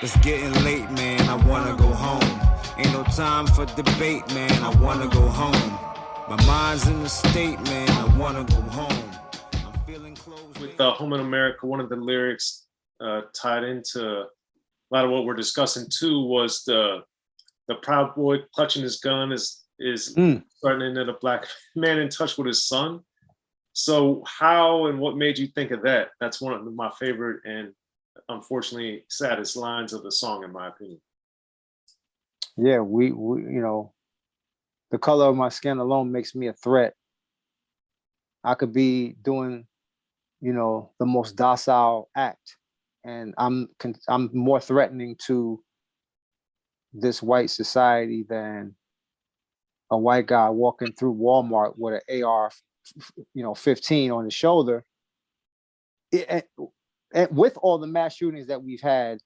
It's getting late, man, I wanna go home. Ain't no time for debate, man, I wanna go home. My mind's in the state, man, I wanna go home. I'm feeling close. With Home in America, one of the lyrics tied into a lot of what we're discussing too was the proud boy clutching his gun is starting into the black man in touch with his son. So how and what made you think of that? That's one of my favorite and unfortunately saddest lines of the song, in my opinion. Yeah, we you know, the color of my skin alone makes me a threat. I could be doing, you know, the most docile act, and I'm more threatening to this white society than a white guy walking through Walmart with an AR, 15 on his shoulder. And with all the mass shootings that we've had,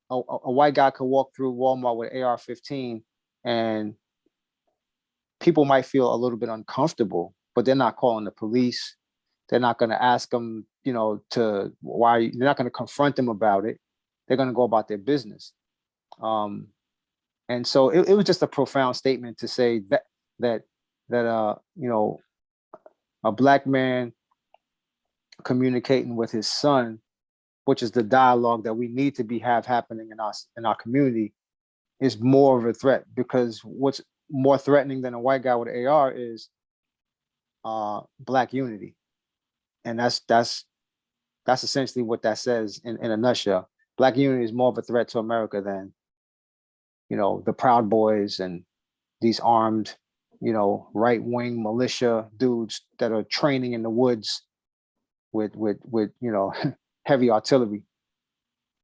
a white guy could walk through Walmart with an AR-15, and people might feel a little bit uncomfortable, but they're not calling the police. They're not going to ask them, they're not going to confront them about it. They're going to go about their business. And so it was just a profound statement to say that a black man communicating with his son, which is the dialogue that we need to have happening in our community, is more of a threat, because what's more threatening than a white guy with an AR is black unity. And that's essentially what that says in a nutshell. Black unity is more of a threat to America than, the Proud Boys and these armed, right-wing militia dudes that are training in the woods with heavy artillery.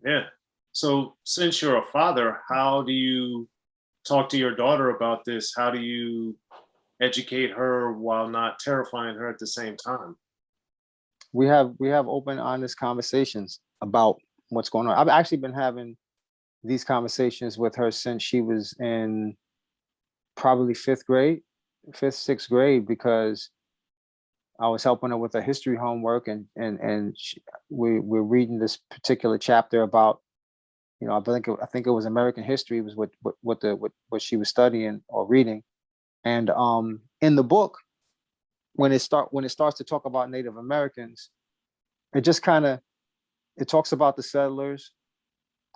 Yeah. So since you're a father, how do you talk to your daughter about this? How do you educate her while not terrifying her at the same time? We have open, honest conversations about what's going on. I've actually been having these conversations with her since she was in probably fifth, sixth grade, because I was helping her with her history homework, and we're reading this particular chapter about, I think it was American history was what she was studying or reading, and in the book, when it starts to talk about Native Americans, it talks about the settlers.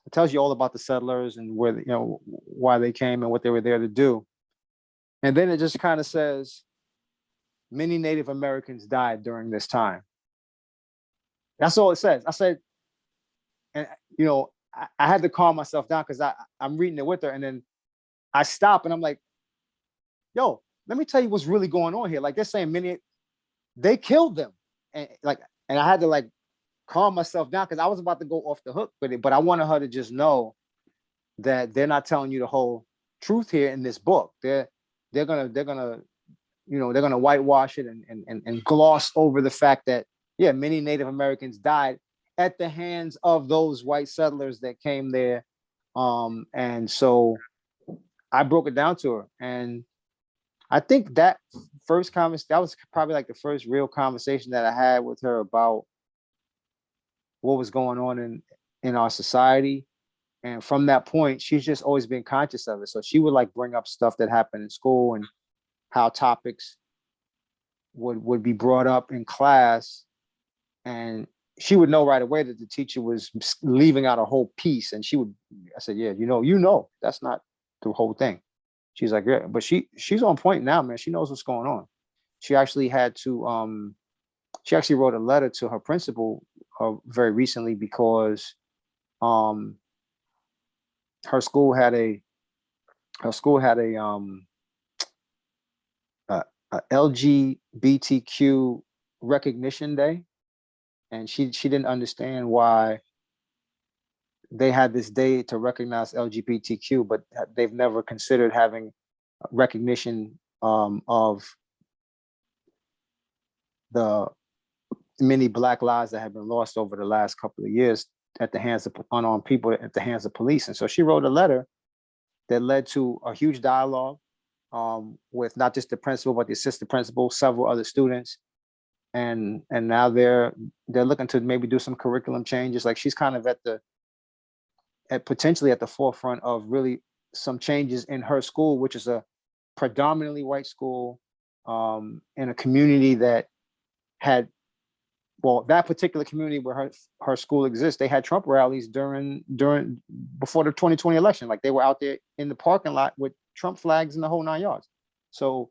It tells you all about the settlers and where, why they came and what they were there to do. And then it just kind of says, many Native Americans died during this time. That's all it says. I said, and I had to calm myself down, because I'm reading it with her, and then I stop and I'm like, yo, let me tell you what's really going on here. Like, they're saying they killed them. And I had to calm myself down, because I was about to go off the hook with it, but I wanted her to just know that they're not telling you the whole truth here in this book. They're gonna whitewash it and gloss over the fact that, yeah, many Native Americans died at the hands of those white settlers that came there. And so I broke it down to her, and I think that was probably the first real conversation that I had with her about what was going on in our society. And from that point, she's just always been conscious of it. So she would bring up stuff that happened in school and how topics would be brought up in class. And she would know right away that the teacher was leaving out a whole piece. And I said, yeah, that's not the whole thing. She's like, yeah, but she's on point now, man. She knows what's going on. She actually had to, she actually wrote a letter to her principal very recently, because her school had a LGBTQ recognition day, and she didn't understand why they had this day to recognize LGBTQ, but they've never considered having recognition of the many Black lives that have been lost over the last couple of years at the hands of unarmed people, at the hands of police. And so she wrote a letter that led to a huge dialogue with not just the principal, but the assistant principal, several other students. And now they're looking to maybe do some curriculum changes. She's kind of potentially at the forefront of really some changes in her school, which is a predominantly white school, in a community that had, well, that particular community where her school exists, they had Trump rallies during before the 2020 election. Like, they were out there in the parking lot with Trump flags and the whole 9 yards. So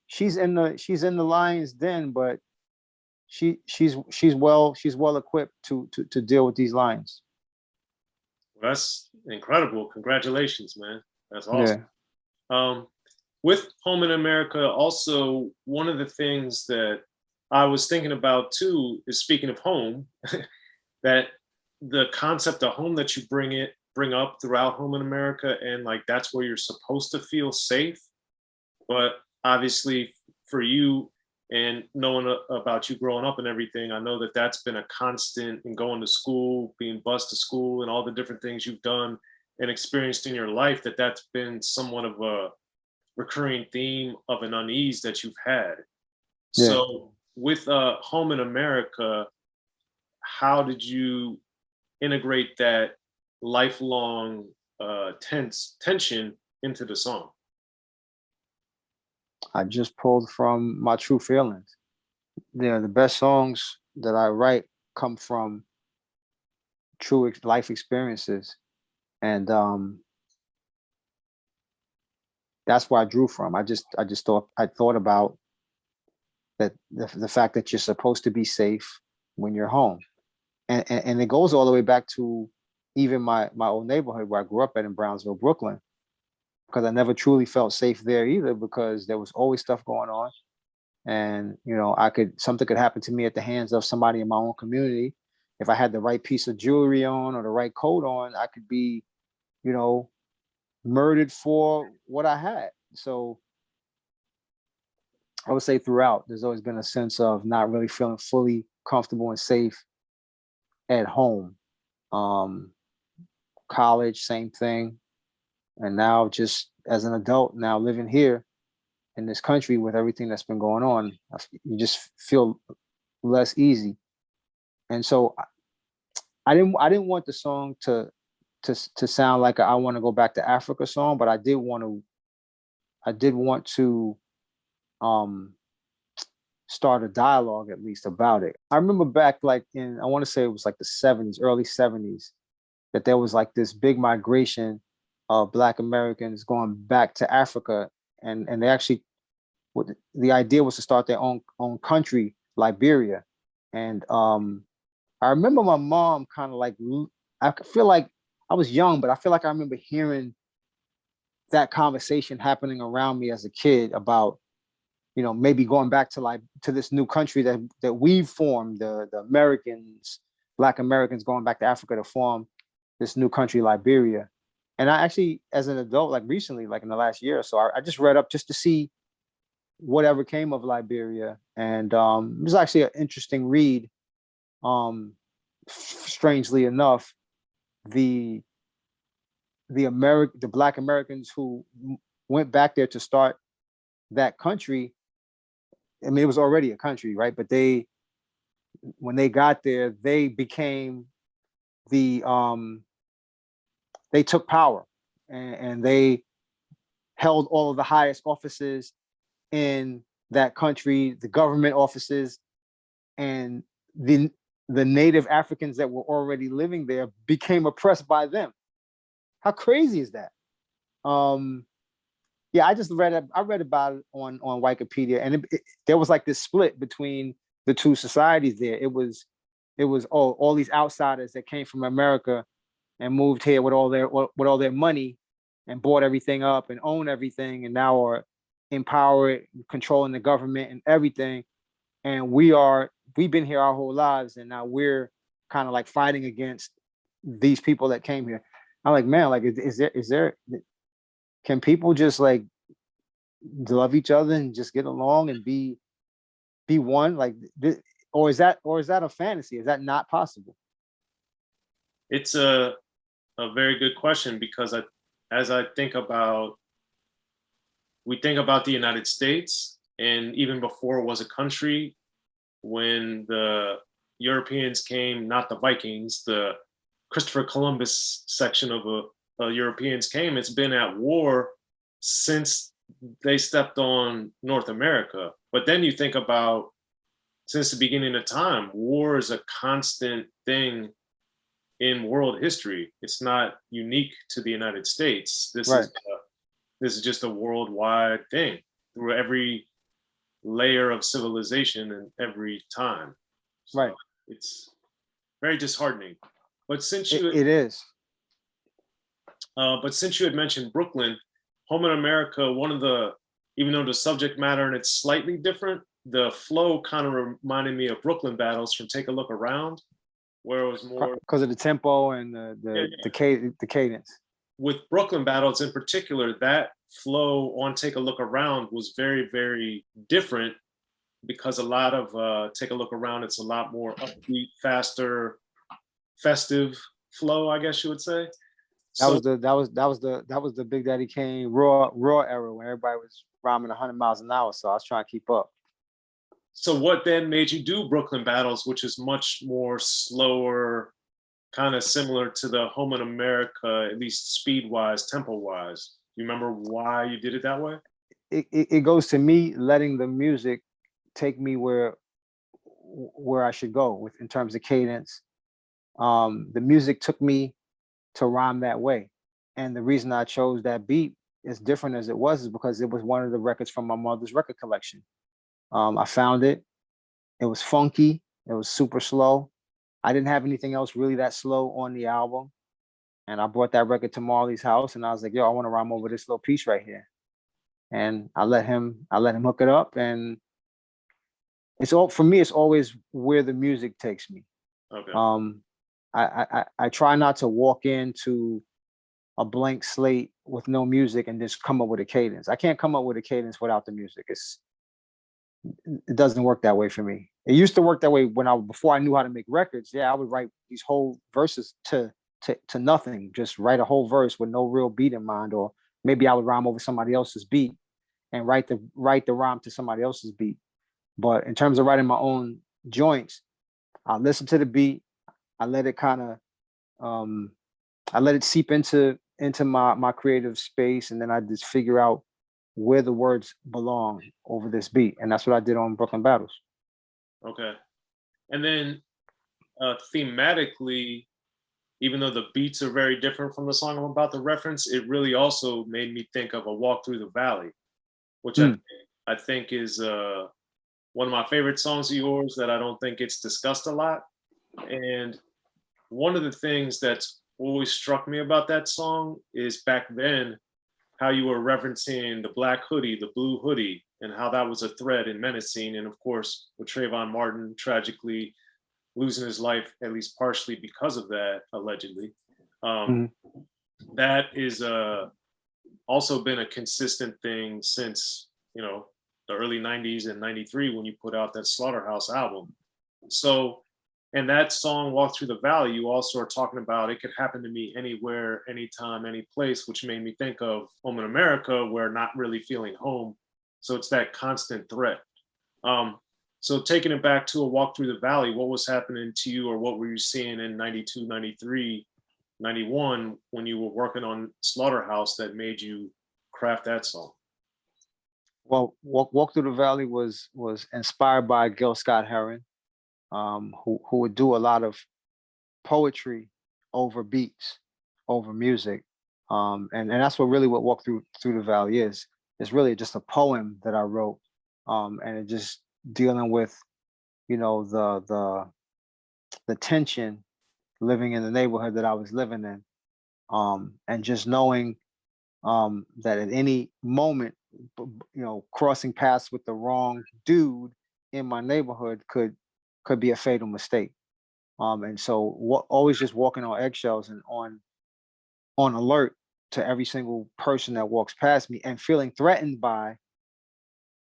she's in the lion's den, but she's well equipped to deal with these lions. Well, that's incredible. Congratulations, man. That's awesome. Yeah. With Home in America, also, one of the things that I was thinking about too is, speaking of home, that the concept of home that you bring up throughout Home in America, and like that's where you're supposed to feel safe. But obviously for you, and knowing about you growing up and everything, I know that that's been a constant in going to school, being bused to school, and all the different things you've done and experienced in your life, that's been somewhat of a recurring theme of an unease that you've had. Yeah. So with Home in America, how did you integrate that lifelong tension into the song? I just pulled from my true feelings. The best songs that I write come from true life experiences, and that's where I drew from. I thought about that the fact that you're supposed to be safe when you're home, and it goes all the way back to even my old neighborhood where I grew up in Brownsville, Brooklyn, because I never truly felt safe there either, because there was always stuff going on, and something could happen to me at the hands of somebody in my own community. If I had the right piece of jewelry on or the right coat on, I could be, murdered for what I had. So I would say throughout, there's always been a sense of not really feeling fully comfortable and safe at home. College, same thing. And now, just as an adult, now living here in this country with everything that's been going on, you just feel less easy. And so I didn't want the song to sound like I want to go back to Africa song, but I did want to start a dialogue at least about it. I remember back I want to say it was like the 70s, early 70s, that there was like this big migration of Black Americans going back to Africa, and they actually, the idea was to start their own country, Liberia. And I remember my mom kind of I feel like I was young, but I feel like I remember hearing that conversation happening around me as a kid about, maybe going back to this new country that we've formed, the Americans, Black Americans going back to Africa to form this new country, Liberia. And I actually, as an adult, recently, in the last year or so, I just read up just to see whatever came of Liberia. And it was actually an interesting read. Strangely enough, the Black Americans who went back there to start that country, I mean, it was already a country, right? But when they got there, they became they took power, and they held all of the highest offices in that country, the government offices, and the native Africans that were already living there became oppressed by them. How crazy is that? Yeah, I read about it on Wikipedia, and there was this split between the two societies there. It was all these outsiders that came from America and moved here with all their money and bought everything up and own everything, and now are empowered, controlling the government and everything. And we've been here our whole lives, and now we're kind of fighting against these people that came here. I'm like, man, is there can people just love each other and just get along and be one? Or is that a fantasy? Is that not possible? It's a very good question, because as I think about, we think about the United States, and even before it was a country, when the Europeans came, not the Vikings, the Christopher Columbus section of Europeans came. It's been at war since they stepped on North America. But then you think about, since the beginning of time, war is a constant thing in world history. It's not unique to the United States. This is just a worldwide thing through every layer of civilization and every time. So it's very disheartening. But since you it is. But since you had mentioned Brooklyn, Home in America, one of the, even though the subject matter and it's slightly different, the flow kind of reminded me of Brooklyn Battles from Take a Look Around, where it was more because of the tempo and the cadence. With Brooklyn Battles in particular, that flow on Take a Look Around was very, very different, because a lot of Take a Look Around, it's a lot more upbeat, faster, festive flow, I guess you would say. That was the Big Daddy Kane raw era when everybody was rhyming 100 miles an hour. So I was trying to keep up. So what then made you do Brooklyn Battles, which is much more slower, kind of similar to the Home in America, at least speed-wise, tempo-wise? Do you remember why you did it that way? It goes to me letting the music take me where I should go in terms of cadence. The music took me to rhyme that way. And the reason I chose that beat, as different as it was, is because it was one of the records from my mother's record collection. I found it. It was funky. It was super slow. I didn't have anything else really that slow on the album. And I brought that record to Marley's house and I was like, yo, I want to rhyme over this little piece right here. And I let him hook it up. And it's all, for me, it's always where the music takes me. Okay. I try not to walk into a blank slate with no music and just come up with a cadence. I can't come up with a cadence without the music. It doesn't work that way for me. It used to work that way before I knew how to make records. Yeah, I would write these whole verses to nothing, just write a whole verse with no real beat in mind, or maybe I would rhyme over somebody else's beat and write the rhyme to somebody else's beat. But in terms of writing my own joints, I listen to the beat, I let it I let it seep into my creative space, and then I just figure out where the words belong over this beat. And that's what I did on Brooklyn Battles. Okay. And then thematically, even though the beats are very different from the song I'm about to reference, it really also made me think of A Walk Through the Valley, which I think is one of my favorite songs of yours that I don't think gets discussed a lot. And one of the things that's always struck me about that song is back then, how you were referencing the black hoodie, the blue hoodie, and how that was a thread in menacing. And of course, with Trayvon Martin tragically losing his life, at least partially because of that, allegedly. That is also been a consistent thing since, the early 90s and 93 when you put out that Slaughterhouse album. So, and that song, Walk Through the Valley, you also are talking about it could happen to me anywhere, anytime, any place, which made me think of Home in America, where not really feeling home. So it's that constant threat. So taking it back to A Walk Through the Valley, what was happening to you, or what were you seeing in 92, 93, 91 when you were working on Slaughterhouse that made you craft that song? Well, Walk Through the Valley was inspired by Gil Scott-Heron, who would do a lot of poetry over beats, over music. And that's what Walk Through the Valley is. It's really just a poem that I wrote. And it just dealing with, the tension living in the neighborhood that I was living in. And just knowing that at any moment, crossing paths with the wrong dude in my neighborhood could be a fatal mistake. And so always just walking on eggshells and on alert to every single person that walks past me, and feeling threatened by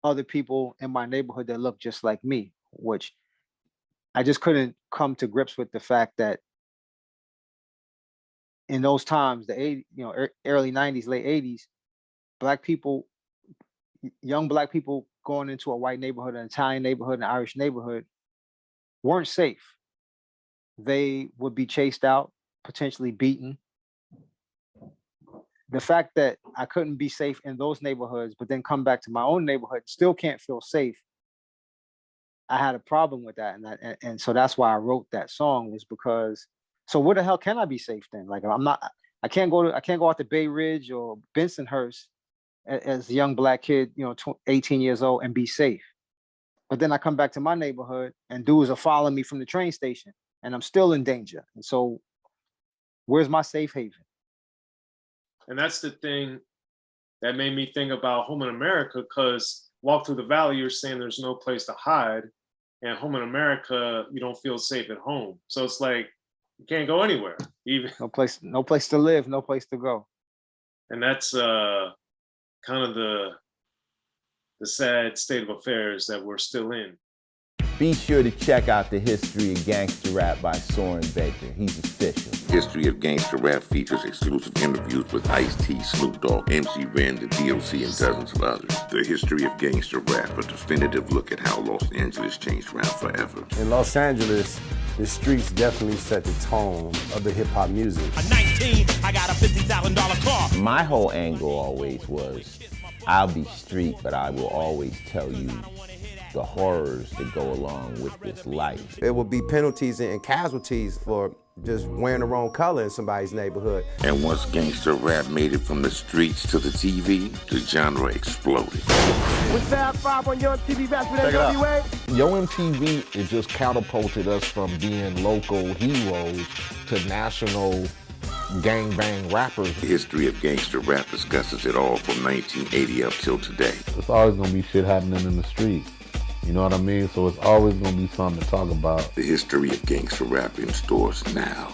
other people in my neighborhood that look just like me, which I just couldn't come to grips with the fact that in those times, early 90s, late 80s, young black people going into a white neighborhood, an Italian neighborhood, an Irish neighborhood, weren't safe. They would be chased out. potentially beaten. The fact that I couldn't be safe in those neighborhoods, but then come back to my own neighborhood, still can't feel safe. I had a problem with that, and so that's why I wrote that song, was because, so where the hell can I be safe then? Like, I can't go out to Bay Ridge or Bensonhurst as a young Black kid, 18 years old, and be safe. But then I come back to my neighborhood and dudes are following me from the train station and I'm still in danger. And so where's my safe haven? And that's the thing that made me think about Home in America, because Walk Through the Valley, you're saying there's no place to hide. And Home in America, you don't feel safe at home. So it's like, you can't go anywhere. Even no place to live, no place to go. And that's kind of the sad state of affairs that we're still in. Be sure to check out the History of Gangster Rap by Soren Baker. He's official. History of Gangster Rap features exclusive interviews with Ice-T, Snoop Dogg, MC Ren, the D.O.C, and dozens of others. The History of Gangster Rap, a definitive look at how Los Angeles changed rap forever. In Los Angeles, the streets definitely set the tone of the hip-hop music. At 19, I got a $50,000 car. My whole angle always was, I'll be street, but I will always tell you the horrors that go along with this life. There will be penalties and casualties for just wearing the wrong color in somebody's neighborhood. And once gangster rap made it from the streets to the TV, the genre exploded. With Fab 5 on Yo MTV Raps with NWA. Yo MTV, it just catapulted us from being local heroes to national gangbang rappers. The History of Gangster Rap discusses it all from 1980 up till today. It's always gonna be shit happening in the streets. You know what I mean? So it's always gonna be something to talk about. The History of Gangster Rap in stores now.